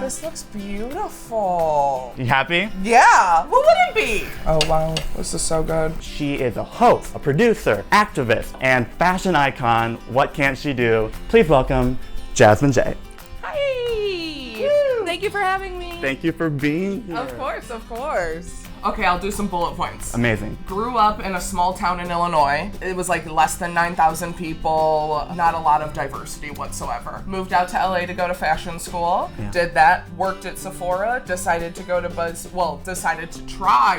This looks beautiful. You happy? Yeah, who wouldn't be? Oh wow, this is so good. She is a host, a producer, activist, and fashion icon. What can't she do? Please welcome Jazzmyne Jay. Hi! Woo. Thank you for having me. Thank you for being here. Of course, of course. Okay, I'll do some bullet points. Amazing. Grew up in a small town in Illinois. It was like less than 9,000 people, not a lot of diversity whatsoever. Moved out to LA to go to fashion school. Yeah. Did that, worked at Sephora, decided to try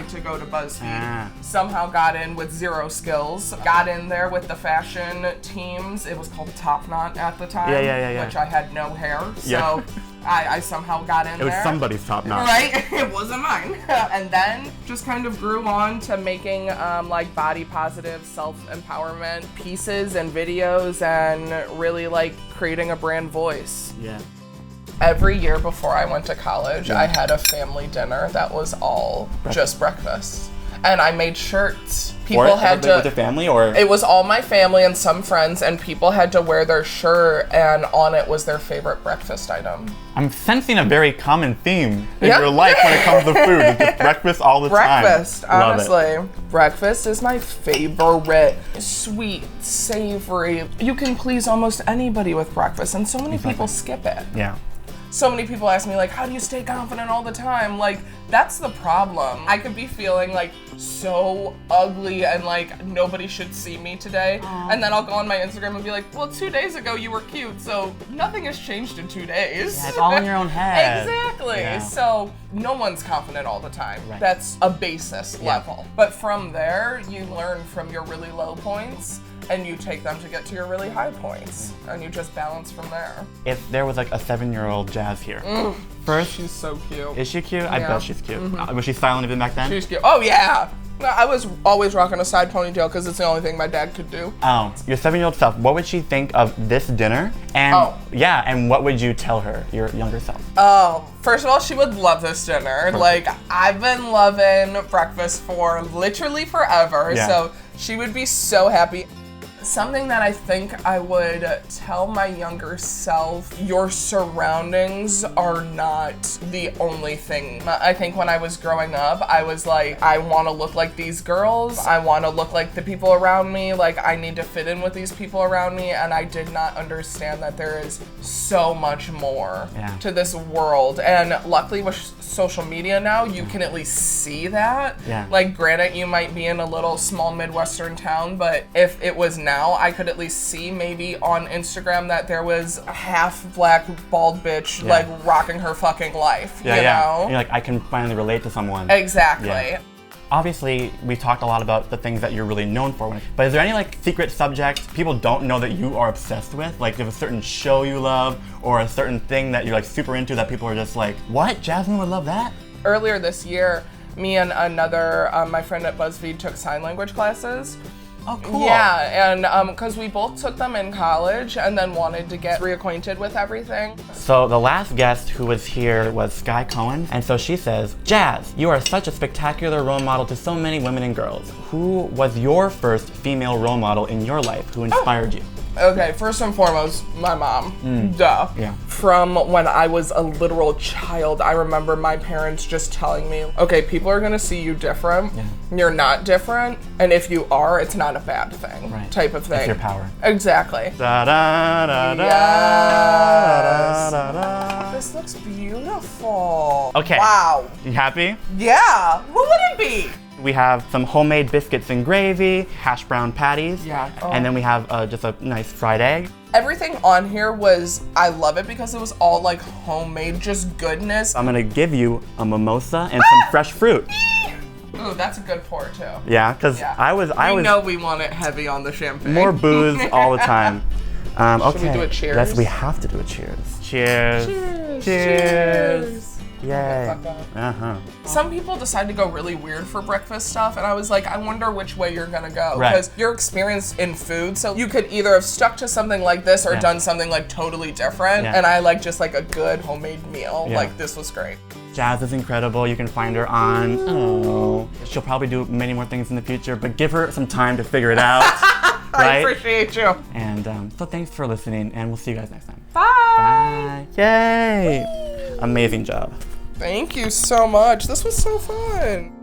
to go to BuzzFeed. Somehow got in with zero skills. Got in there with the fashion teams. It was called Top Knot at the time. Yeah. Which I had no hair, so Yeah. I somehow got in there. It was somebody's top knot. Right? It wasn't mine. And then just kind of grew on to making like body positive self-empowerment pieces and videos and really like creating a brand voice. Yeah. Every year before I went to college, I had a family dinner that was all just breakfast. And I made shirts. People had to. With your family, or it was all my family and some friends, and people had to wear their shirt, and on it was their favorite breakfast item. I'm sensing a very common theme in your life when it comes to food. It's just breakfast all the time. Breakfast, Love honestly. it. Breakfast is my favorite. Sweet, savory. You can please almost anybody with breakfast, and so many people skip it. Yeah. So many people ask me, like, how do you stay confident all the time? Like, that's the problem. I could be feeling like so ugly and like nobody should see me today. And then I'll go on my Instagram and be like, well, 2 days ago you were cute, so nothing has changed in 2 days. Yeah, it's all in your own head. Exactly. Yeah. So no one's confident all the time. Right. That's a basis level. But from there, you learn from your really low points and you take them to get to your really high points. And you just balance from there. If there was like a 7-year-old Jazz here, first, She's so cute. is she cute? I bet she's cute. Was she styling even back then? She's cute. Oh yeah. No, I was always rocking a side ponytail because it's the only thing my dad could do. Oh, your 7-year-old self, what would she think of this dinner? And and what would you tell her, your younger self? Oh, first of all, she would love this dinner. Like, I've been loving breakfast for literally forever, so she would be so happy. Something that I think I would tell my younger self, your surroundings are not the only thing. I think when I was growing up, I was like, I want to look like these girls. I want to look like the people around me. Like, I need to fit in with these people around me. And I did not understand that there is so much more to this world. And luckily with social media now, you can at least see that. Like, granted, you might be in a little small Midwestern town, but if it was now, I could at least see maybe on Instagram that there was a half black bald bitch like rocking her fucking life. You know? You're like, I can finally relate to someone. Exactly. Yeah. Obviously, we talked a lot about the things that you're really known for, but is there any like secret subject people don't know that you are obsessed with? Like, there's a certain show you love or a certain thing that you're like super into that people are just like, what? Jazzmyne would love that? Earlier this year, me and another, my friend at BuzzFeed took sign language classes. Oh, cool. Yeah, and because we both took them in college and then wanted to get reacquainted with everything. So the last guest who was here was Sky Cohen, and so she says, Jazz, you are such a spectacular role model to so many women and girls. Who was your first female role model in your life who inspired you? Okay, first and foremost, my mom. Duh. Yeah. From when I was a literal child, I remember my parents just telling me, okay, people are gonna see you different. You're not different, and if you are, it's not a bad thing. Type of thing. It's your power. Exactly. Da, da, da, da, Yes. da, da, da. This looks beautiful. Okay. Wow. You happy? Yeah. Who would it be? We have some homemade biscuits and gravy, hash brown patties, and then we have just a nice fried egg. Everything on here was, I love it because it was all like homemade, just goodness. I'm gonna give you a mimosa and some fresh fruit. Ooh, that's a good pour too. Yeah, because I was We know we want it heavy on the champagne. more booze all the time. Okay. Should we do a cheers? Yes, we have to do a cheers. Cheers. Cheers. Cheers. Yay. Some people decide to go really weird for breakfast stuff, and I was like, I wonder which way you're gonna go. Right. Because you're experienced in food, so you could either have stuck to something like this or done something like totally different. And I like just like a good homemade meal. Like, this was great. Jazz is incredible. You can find her on, she'll probably do many more things in the future, but give her some time to figure it out. I appreciate you. And so thanks for listening, and we'll see you guys next time. Bye. Bye. Yay. Amazing job. Thank you so much. This was so fun.